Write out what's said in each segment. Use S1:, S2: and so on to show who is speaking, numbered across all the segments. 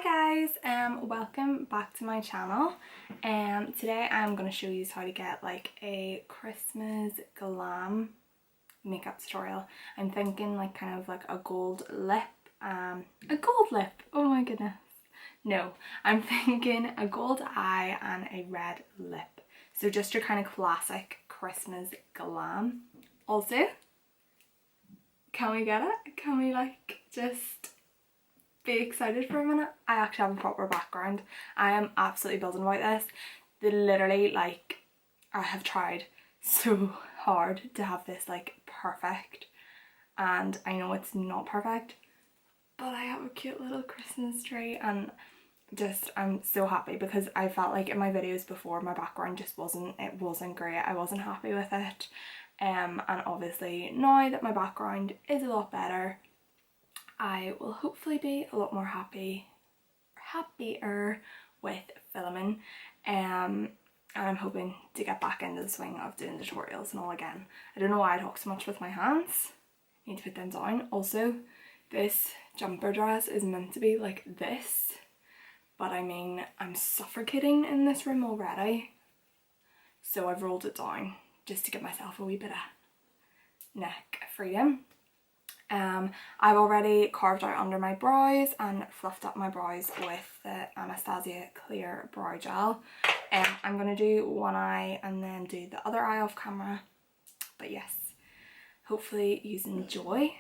S1: Hi guys, welcome back to my channel. Today I'm going to show you how to get like a Christmas glam makeup tutorial. I'm thinking like kind of like a gold lip, oh my goodness. No, I'm thinking a gold eye and a red lip. So just your kind of classic Christmas glam. Also, can we get it? Can we like just be excited for a minute? I actually have a proper background. I am absolutely buzzing about this. Literally, like, I have tried so hard to have this like perfect, and I know it's not perfect, but I have a cute little Christmas tree, and just I'm so happy because I felt like in my videos before my background just wasn't great. I wasn't happy with it, and obviously now that my background is a lot better, I will hopefully be a lot more happier with filming, and I'm hoping to get back into the swing of doing the tutorials and all again. I don't know why I talk so much with my hands. I need to put them down. Also, this jumper dress is meant to be like this, but I mean, I'm suffocating in this room already, so I've rolled it down just to give myself a wee bit of neck freedom. I've already carved out under my brows and fluffed up my brows with the Anastasia Clear Brow Gel. I'm going to do one eye and then do the other eye off camera. But yes, hopefully you enjoy.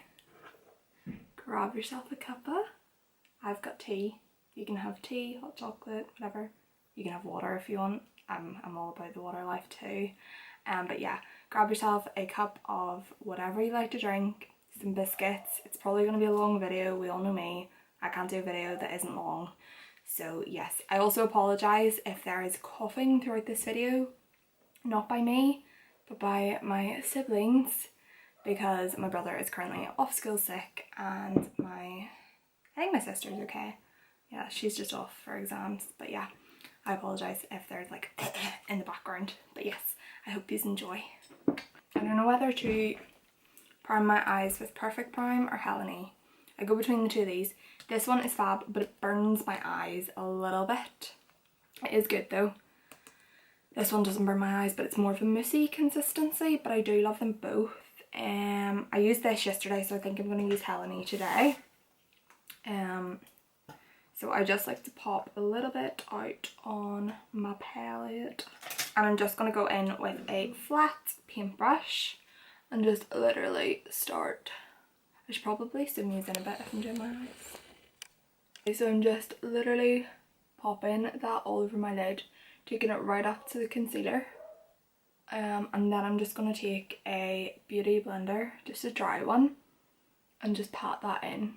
S1: Grab yourself a cuppa. I've got tea. You can have tea, hot chocolate, whatever. You can have water if you want. I'm all about the water life too. But yeah, grab yourself a cup of whatever you like to drink. Some biscuits. It's probably going to be a long video. We all know me. I can't do a video that isn't long. So yes, I also apologise if there is coughing throughout this video. Not by me, but by my siblings, because my brother is currently off school sick, and I think my sister's okay. Yeah, she's just off for exams. But yeah, I apologise if there's like in the background. But yes, I hope you enjoy. I don't know whether to prime my eyes with Perfect Prime or Helene. I go between the two of these. This one is fab, but it burns my eyes a little bit. It is good though. This one doesn't burn my eyes, but it's more of a moussey consistency, but I do love them both. I used this yesterday, so I think I'm going to use Helene today. So I just like to pop a little bit out on my palette, and I'm just going to go in with a flat paintbrush and just literally start. I should probably zoom these in a bit if I'm doing my eyes. Okay, so I'm just literally popping that all over my lid, taking it right up to the concealer. And then I'm just going to take a beauty blender, just a dry one, and just pat that in.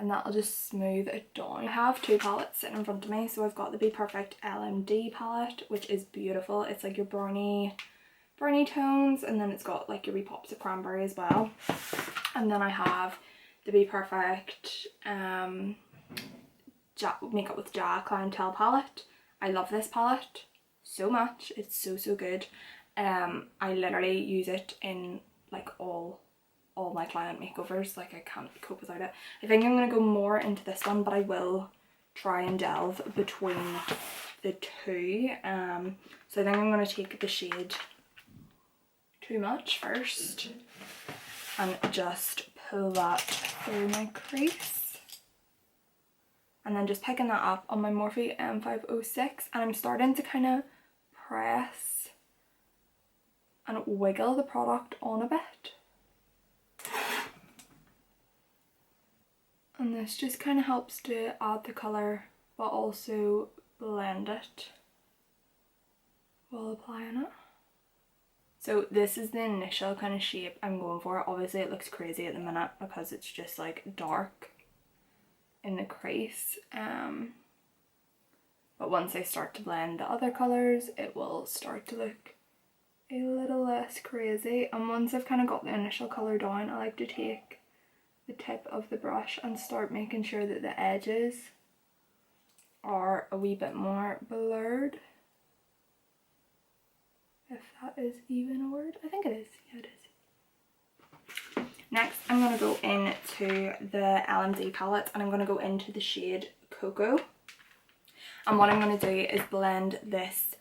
S1: And that'll just smooth it down. I have two palettes sitting in front of me. So I've got the Be Perfect LMD palette, which is beautiful. It's like your brownie tones, and then it's got like your wee pops of cranberry as well. And then I have the Be Perfect Makeup with Ja Clientele palette. I love this palette so much. It's so good. I literally use it in like all my client makeovers. Like, I can't cope without it. I think I'm going to go more into this one, but I will try and delve between the two. So I think I'm going to take the shade Too Much first and just pull that through my crease, and then just picking that up on my Morphe M506, and I'm starting to kind of press and wiggle the product on a bit, and this just kind of helps to add the colour but also blend it while applying it. So this is the initial kind of shape I'm going for. Obviously it looks crazy at the minute because it's just like dark in the crease. But once I start to blend the other colours, it will start to look a little less crazy. And once I've kind of got the initial colour down, I like to take the tip of the brush and start making sure that the edges are a wee bit more blurred. If that is even a word. I think it is. Yeah, it is. Next I'm going to go into the LMD palette and I'm going to go into the shade Cocoa. And what I'm going to do is blend this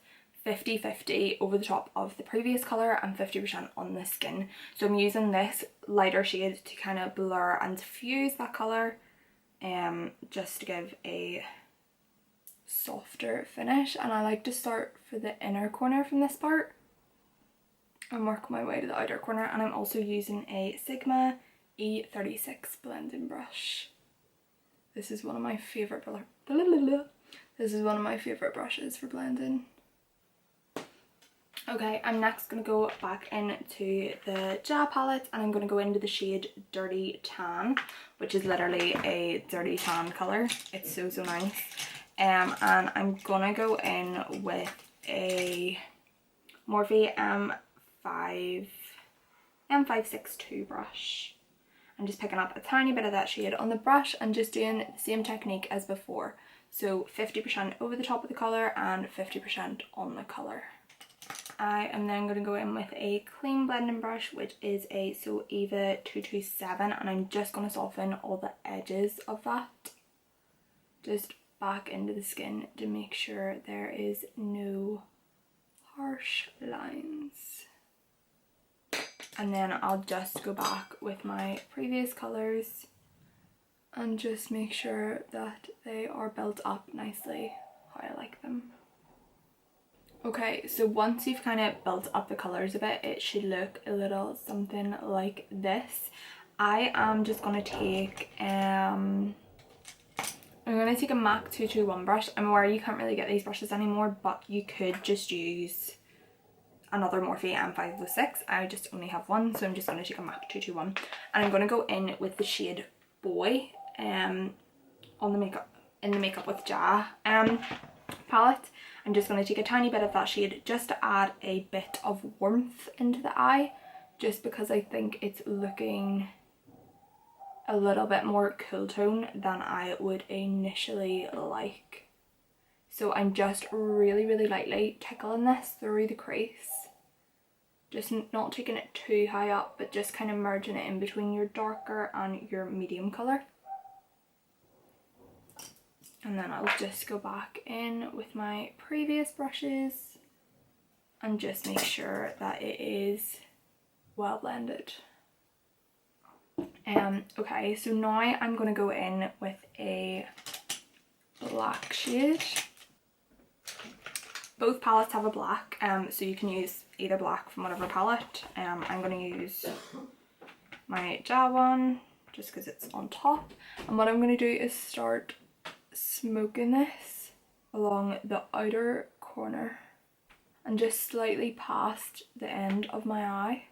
S1: 50-50 over the top of the previous colour and 50% on the skin. So I'm using this lighter shade to kind of blur and diffuse that colour, just to give a softer finish. And I like to start for the inner corner from this part and work my way to the outer corner. And I'm also using a Sigma E36 blending brush. This is one of my favourite brushes for blending. Okay, I'm next going to go back into the gel palette and I'm going to go into the shade Dirty Tan, which is literally a dirty tan colour. It's so nice. And I'm going to go in with a Morphe M562 brush. I'm just picking up a tiny bit of that shade on the brush and just doing the same technique as before. So 50% over the top of the colour and 50% on the colour. I am then going to go in with a clean blending brush, which is a Eva 227, and I'm just going to soften all the edges of that just back into the skin to make sure there is no harsh lines. And then I'll just go back with my previous colours and just make sure that they are built up nicely how I like them. Okay, so once you've kind of built up the colours a bit, it should look a little something like this. I am just going to take I'm going to take a MAC 221 brush. I'm aware you can't really get these brushes anymore, but you could just use another Morphe M506. I just only have one, so I'm just going to take a MAC 221 and I'm going to go in with the shade Boy on the Makeup with Ja palette. I'm just going to take a tiny bit of that shade just to add a bit of warmth into the eye, just because I think it's looking a little bit more cool tone than I would initially like. So I'm just really lightly tickling this through the crease, just not taking it too high up, but just kind of merging it in between your darker and your medium colour. And then I'll just go back in with my previous brushes and just make sure that it is well blended. Okay, so now I'm going to go in with a black shade. Both palettes have a black, so you can use either black from whatever palette. I'm going to use my gel one just because it's on top. And what I'm going to do is start smoking this along the outer corner and just slightly past the end of my eye,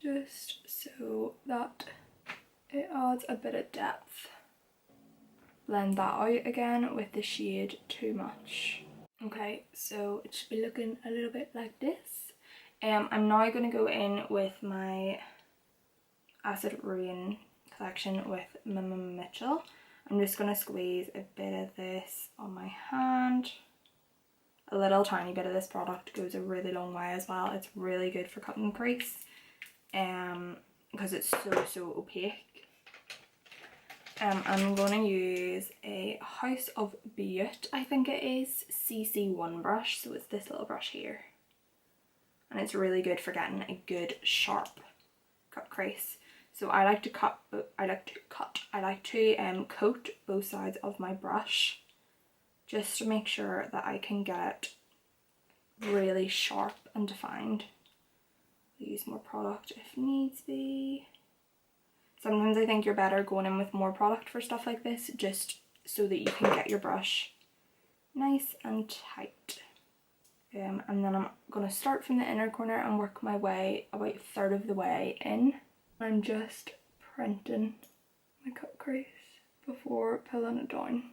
S1: just so that it adds a bit of depth. Blend that out again with the shade Too Much. Okay, so it should be looking a little bit like this. I'm now going to go in with my Acid Rain collection with Mama Mitchell. I'm just going to squeeze a bit of this on my hand. A little tiny bit of this product goes a really long way as well. It's really good for cutting crease because it's so opaque. I'm going to use a House of Beauty, I think it is, CC1 brush. So it's this little brush here. And it's really good for getting a good sharp cut crease. So I like to coat both sides of my brush just to make sure that I can get it really sharp and defined. I'll use more product if needs be. Sometimes I think you're better going in with more product for stuff like this, just so that you can get your brush nice and tight. And then I'm going to start from the inner corner and work my way about a third of the way in. I'm just printing my cut crease before pulling it down.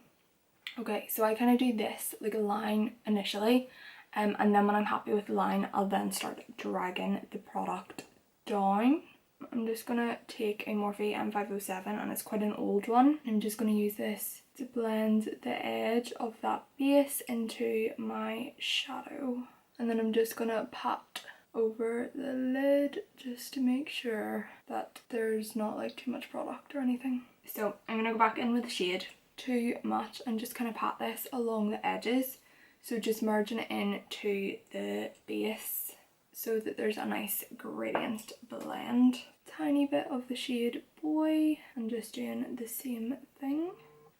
S1: Okay, so I kind of do this like a line initially, and then when I'm happy with the line, I'll then start dragging the product down. I'm just going to take a Morphe M507 and it's quite an old one. I'm just going to use this to blend the edge of that base into my shadow. And then I'm just going to pat over the lid just to make sure that there's not like too much product or anything. So I'm gonna go back in with the shade to match and just kind of pat this along the edges. So just merging it into the base so that there's a nice gradient blend. Tiny bit of the shade Boy and just doing the same thing.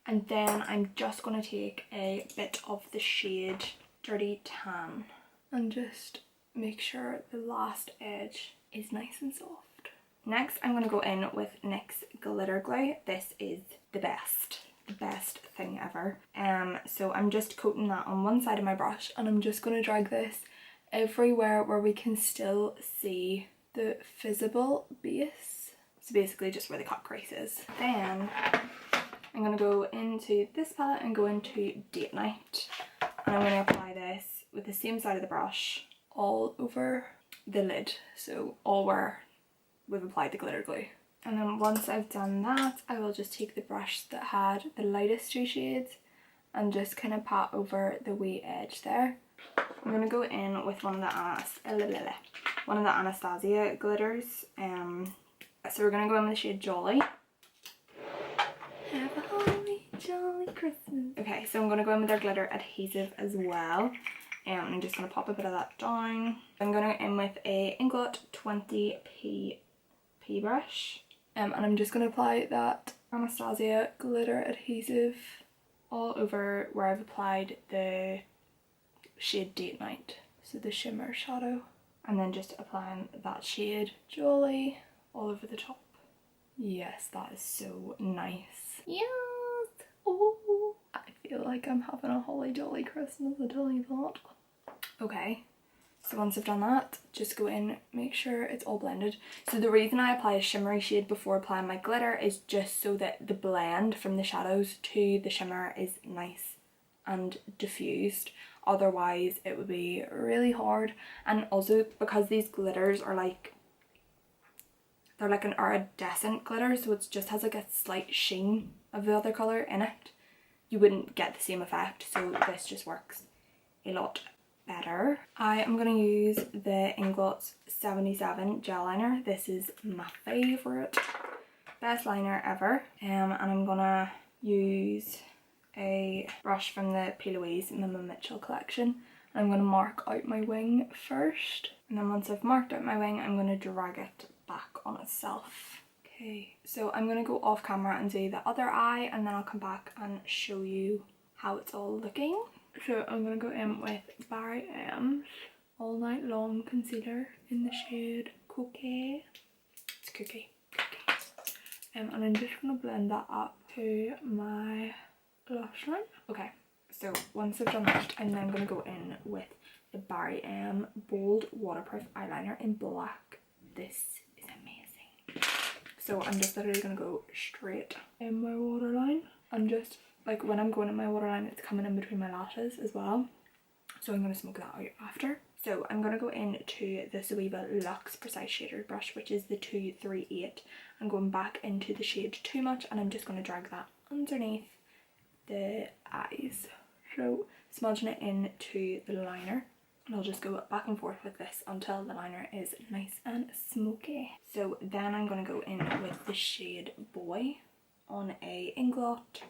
S1: And then I'm just going to take a bit of the shade Dirty Tan and just make sure the last edge is nice and soft. Next I'm going to go in with NYX Glitter Glue. This is the best thing ever. So I'm just coating that on one side of my brush and I'm just going to drag this everywhere where we can still see the visible base. So basically just where the cut crease is. Then I'm going to go into this palette and go into Date Night. And I'm going to apply this with the same side of the brush all over the lid. So all where we've applied the glitter glue. And then once I've done that, I will just take the brush that had the lightest two shades and just kind of pat over the wee edge there. I'm going to go in with one of the Anastasia glitters. So we're going to go in with the shade Jolly. Have a holly jolly Christmas. Okay, so I'm going to go in with their glitter adhesive as well. I'm just going to pop a bit of that down. I'm going to go in with a Inglot 20p brush. And I'm just going to apply that Anastasia glitter adhesive all over where I've applied the shade Date Night, so the shimmer shadow. And then just applying that shade Jolly all over the top. Yes, that is so nice. Yes! Oh, I feel like I'm having a holly jolly Christmas, I tell you that. Okay. So once I've done that, just go in, make sure it's all blended. So the reason I apply a shimmery shade before applying my glitter is just so that the blend from the shadows to the shimmer is nice and diffused. Otherwise it would be really hard. And also because these glitters are like, they're like an iridescent glitter, so it just has like a slight sheen of the other colour in it. You wouldn't get the same effect, so this just works a lot better. I am going to use the Inglot 77 gel liner. This is my favourite, best liner ever. And I'm going to use a brush from the PLOUISE Mima Mitchell collection. I'm going to mark out my wing first. And then once I've marked out my wing, I'm going to drag it back on itself. Okay, so I'm going to go off camera and do the other eye and then I'll come back and show you how it's all looking. So I'm going to go in with Barry M's All Night Long concealer in the shade Cookie. It's Cookie. And I'm just going to blend that up to my lash line. Okay, so once I've done that, I'm then going to go in with the Barry M Bold Waterproof Eyeliner in black. This is amazing. So I'm just literally going to go straight in my waterline and just like when I'm going in my waterline, it's coming in between my lashes as well. So I'm going to smoke that out after. So I'm going to go into the Zoeva Luxe Precise Shader brush, which is the 238. I'm going back into the shade Too Much and I'm just going to drag that underneath the eyes. So smudging it into the liner. And I'll just go back and forth with this until the liner is nice and smoky. So then I'm going to go in with the shade Boy on a Inglot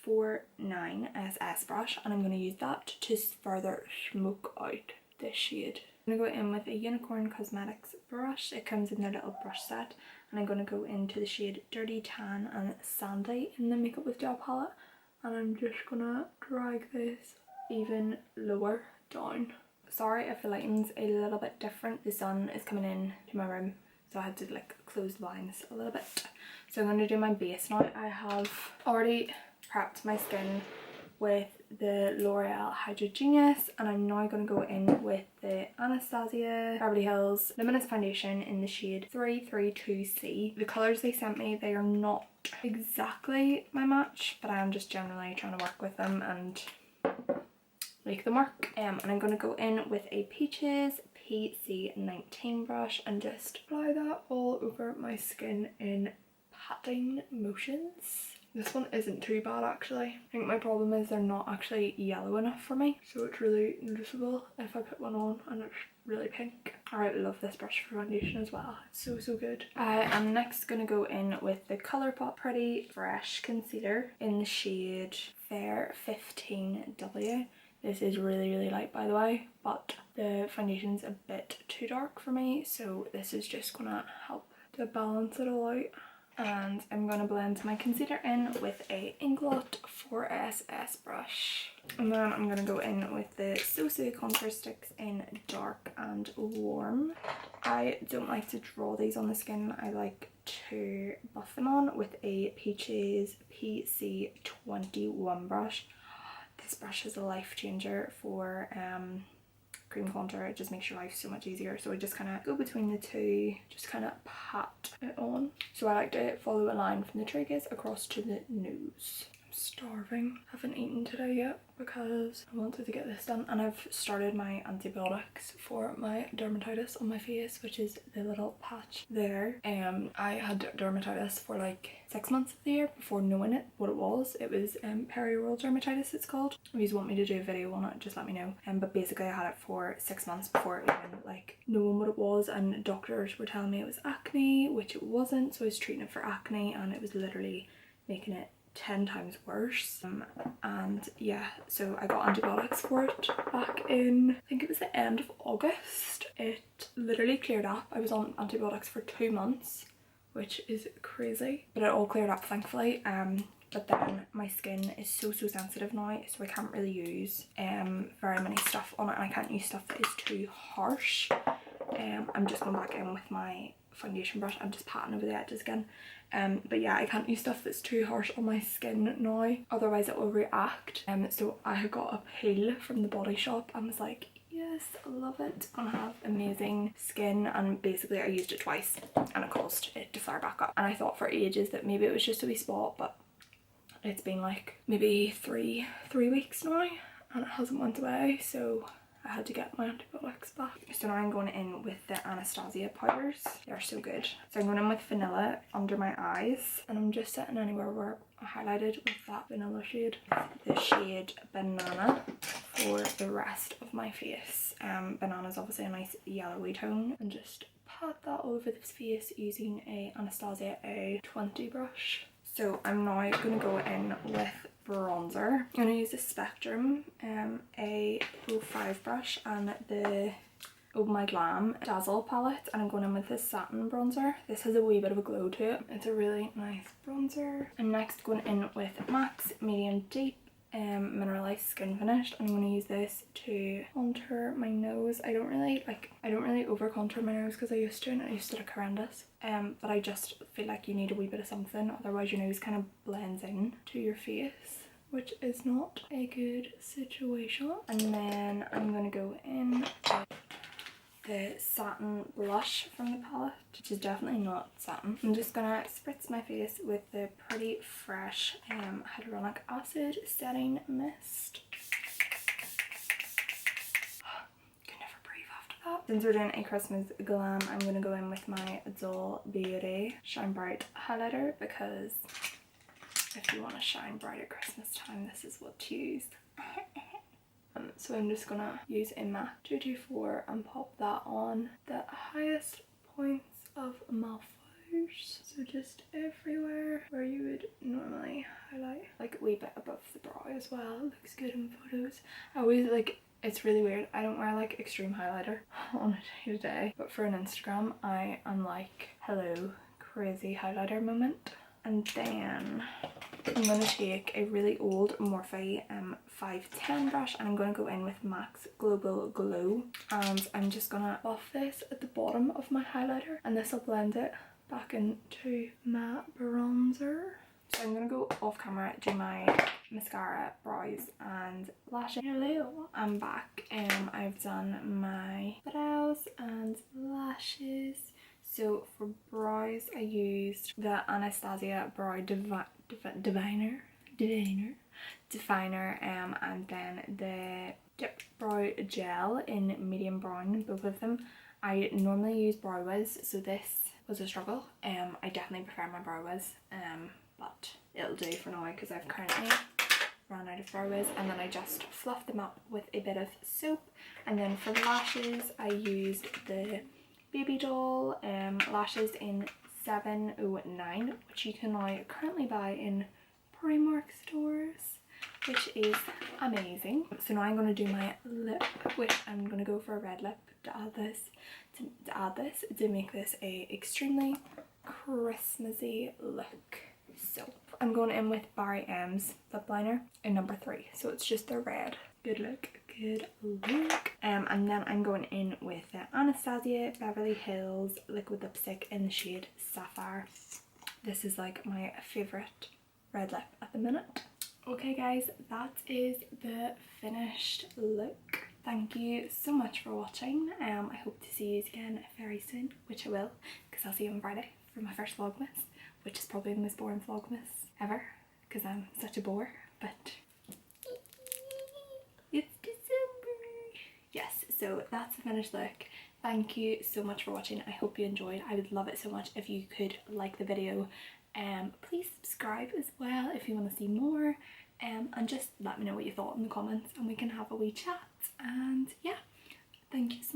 S1: 49 SS brush and I'm going to use that to further smoke out this shade. I'm going to go in with a Unicorn Cosmetics brush. It comes in their little brush set and I'm going to go into the shade Dirty Tan and Sandy in the Makeup with Gel palette and I'm just going to drag this even lower down. Sorry if the lighting's a little bit different. The sun is coming in to my room so I had to like close the blinds a little bit. So I'm going to do my base now. I have already prepped my skin with the L'Oreal Hydra Genius and I'm now going to go in with the Anastasia Beverly Hills Luminous Foundation in the shade 332C. The colours they sent me, they are not exactly my match, but I am just generally trying to work with them and make them work. And I'm going to go in with a Peaches PC19 brush and just apply that all over my skin in patting motions. This one isn't too bad actually. I think my problem is they're not actually yellow enough for me, so it's really noticeable if I put one on and it's really pink. I love this brush for foundation as well. It's so good. I am next going to go in with the ColourPop Pretty Fresh Concealer in the shade Fair 15W. This is really light by the way, but the foundation's a bit too dark for me, so this is just gonna help to balance it all out. And I'm going to blend my concealer in with a Inglot 4SS brush. And then I'm going to go in with the So contour sticks in dark and warm. I don't like to draw these on the skin, I like to buff them on with a Peaches PC21 brush. This brush is a life changer for cream contour. It just makes your life so much easier, so I just kind of go between the two, just kind of pat it on. So I like to follow a line from the tragus across to the nose. I'm starving. I haven't eaten today yet because I wanted to get this done, and I've started my antibiotics for my dermatitis on my face, which is the little patch there. I had dermatitis for like 6 months of the year before knowing what it was. It was perioral dermatitis it's called. If you want me to do a video on it, just let me know. But basically I had it for 6 months before even like knowing what it was, and doctors were telling me it was acne, which it wasn't, so I was treating it for acne and it was literally making it 10 times worse. And yeah, so I got antibiotics for it back in, I think it was the end of August. It literally cleared up. I was on antibiotics for 2 months, which is crazy, but it all cleared up thankfully. But then my skin is so sensitive now, so I can't really use very many stuff on it, and I can't use stuff that is too harsh. I'm just going back in with my foundation brush and just patting over the edges again. But yeah, I can't use stuff that's too harsh on my skin now, otherwise it will react. So I had got a peel from the Body Shop and was like, yes, I love it, gonna have amazing skin. And basically I used it twice and it caused it to flare back up, and I thought for ages that maybe it was just a wee spot, but it's been like maybe three weeks now and it hasn't went away, so I had to get my antibiotics back. So now I'm going in with the Anastasia powders. They're so good. So I'm going in with vanilla under my eyes, and I'm just setting anywhere where I highlighted with that vanilla shade. The shade Banana for the rest of my face. Banana is obviously a nice yellowy tone, and just pat that all over the face using a Anastasia A20 brush. So I'm now going to go in with bronzer. I'm going to use the Spectrum A05 brush and the My Glam Dazzle palette, and I'm going in with this satin bronzer. This has a wee bit of a glow to it. It's a really nice bronzer. I'm next going in with MAC's Medium Deep Mineralized Skin Finish. I'm going to use this to contour my nose. I don't really over contour my nose because I used to, and I used to look horrendous. But I just feel like you need a wee bit of something, otherwise your nose kind of blends in to your face, which is not a good situation. And then I'm going to go in with the satin blush from the palette, which is definitely not satin. I'm just gonna spritz my face with the Pretty Fresh Hyaluronic Acid Setting Mist. Can never breathe after that. Since we're doing a Christmas glam, I'm gonna go in with my Dull Beauty Shine Bright highlighter, because if you want to shine bright at Christmas time, this is what to use. So I'm just gonna use a MAC 224 and pop that on the highest points of my face. So just everywhere where you would normally highlight, like a wee bit above the brow as well. It looks good in photos. I always it's really weird, I don't wear like extreme highlighter on a day to day, but for an Instagram I am like, hello, crazy highlighter moment. And then I'm going to take a really old Morphe 510 brush, and I'm going to go in with MAC's Global Glow, and I'm just going to buff this at the bottom of my highlighter, and this will blend it back into my bronzer. So I'm going to go off camera, do my mascara, brows and lashes. Hello, I'm back. I've done my brows and lashes. So for brows I used the Anastasia Brow Definer, and then the Dip Brow Gel in medium brown, both of them. I normally use Brow Wiz, so this was a struggle. I definitely prefer my Brow Wiz but it'll do for now because I've currently ran out of PLOUISE. And then I just fluffed them up with a bit of soap. And then for the lashes, I used the Baby Doll lashes in 709, which you can now currently buy in Primark stores, which is amazing. So now I'm going to do my lip, which I'm going to go for a red lip to add this to make this a extremely Christmassy look. So I'm going in with Barry M's lip liner in number 3, so it's just the red. Good look, good look. And then I'm going in with the Anastasia Beverly Hills liquid lipstick in the shade Sapphire. This is like my favourite red lip at the minute. Okay guys, that is the finished look. Thank you so much for watching. I hope to see you again very soon, which I will, because I'll see you on Friday for my first Vlogmas, which is probably the most boring Vlogmas ever, because I'm such a bore, but it's December. Yes, so that's the finished look. Thank you so much for watching. I hope you enjoyed. I would love it so much if you could like the video. Please subscribe as well if you want to see more, and just let me know what you thought in the comments and we can have a wee chat. And yeah, thank you so